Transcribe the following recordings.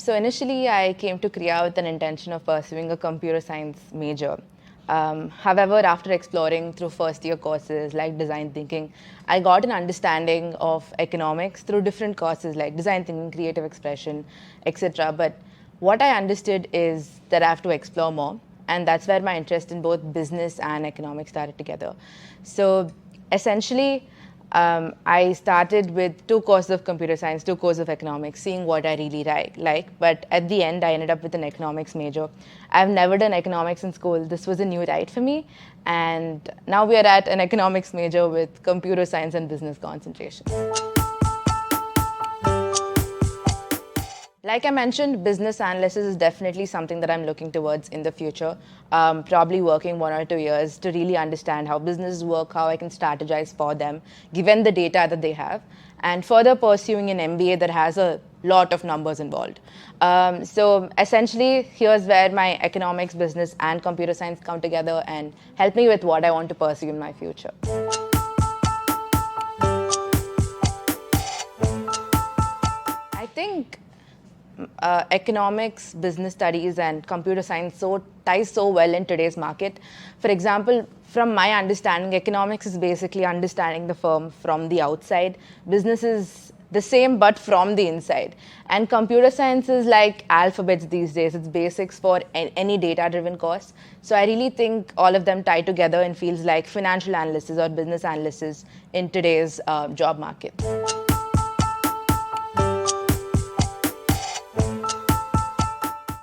So initially, I came to Krea with an intention of pursuing a computer science major. However, after exploring through first-year courses like design thinking, I got an understanding of economics through different courses like design thinking, creative expression, etc. But what I understood is that I have to explore more, and that's where my interest in both business and economics started together. So essentially, I started with 2 courses of computer science, 2 courses of economics, seeing what I really like. But at the end, I ended up with an economics major. I've never done economics in school. This was a new ride for me. And now we are at an economics major with computer science and business concentration. Like I mentioned, business analysis is definitely something that I'm looking towards in the future. Probably working 1 or 2 years to really understand how businesses work, how I can strategize for them, given the data that they have, and further pursuing an MBA that has a lot of numbers involved. So essentially, here's where my economics, business, and computer science come together and help me with what I want to pursue in my future. I think economics, business studies, and computer science ties so well in today's market. For example, from my understanding, economics is basically understanding the firm from the outside. Business is the same, but from the inside. And computer science is like alphabets these days. It's basics for any data-driven course. So I really think all of them tie together and feels like financial analysis or business analysis in today's job market.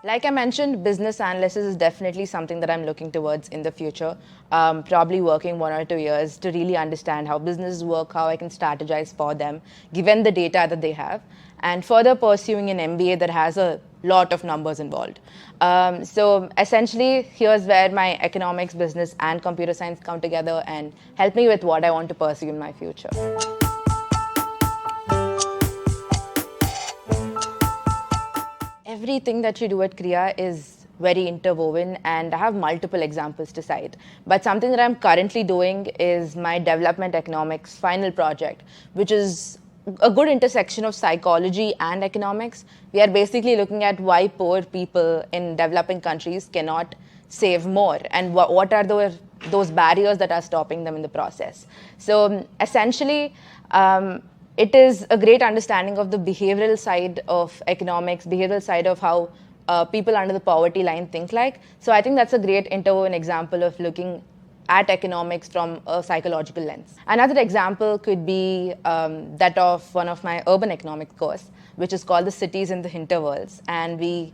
Like I mentioned, business analysis is definitely something that I'm looking towards in the future. Probably working 1 or 2 years to really understand how businesses work, how I can strategize for them, given the data that they have, and further pursuing an MBA that has a lot of numbers involved. So essentially, here's where my economics, business, and computer science come together and help me with what I want to pursue in my future. Everything that you do at Krea is very interwoven, and I have multiple examples to cite. But something that I'm currently doing is my development economics final project, which is a good intersection of psychology and economics. We are basically looking at why poor people in developing countries cannot save more, and what are those barriers that are stopping them in the process. So essentially, it is a great understanding of the behavioral side of economics, behavioral side of how people under the poverty line think like. So I think that's a great interwoven example of looking at economics from a psychological lens. Another example could be that of one of my urban economics course, which is called the cities in the hinterworlds. And we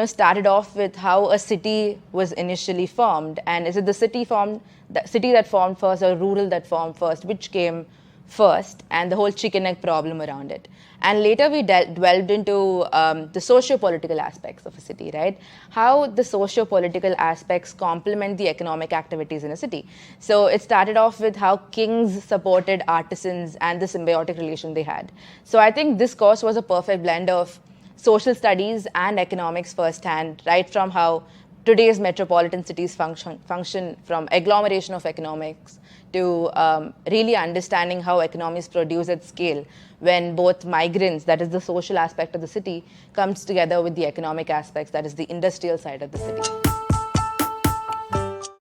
started off with how a city was initially formed. And is it the city that formed first or rural that formed first, which came first, and the whole chicken egg problem around it. And later we delved into the socio-political aspects of a city, right? How the socio-political aspects complement the economic activities in a city. So it started off with how kings supported artisans and the symbiotic relation they had. So I think this course was a perfect blend of social studies and economics firsthand, right from how today's metropolitan cities function from agglomeration of economics to really understanding how economies produce at scale when both migrants, that is the social aspect of the city, comes together with the economic aspects, that is the industrial side of the city.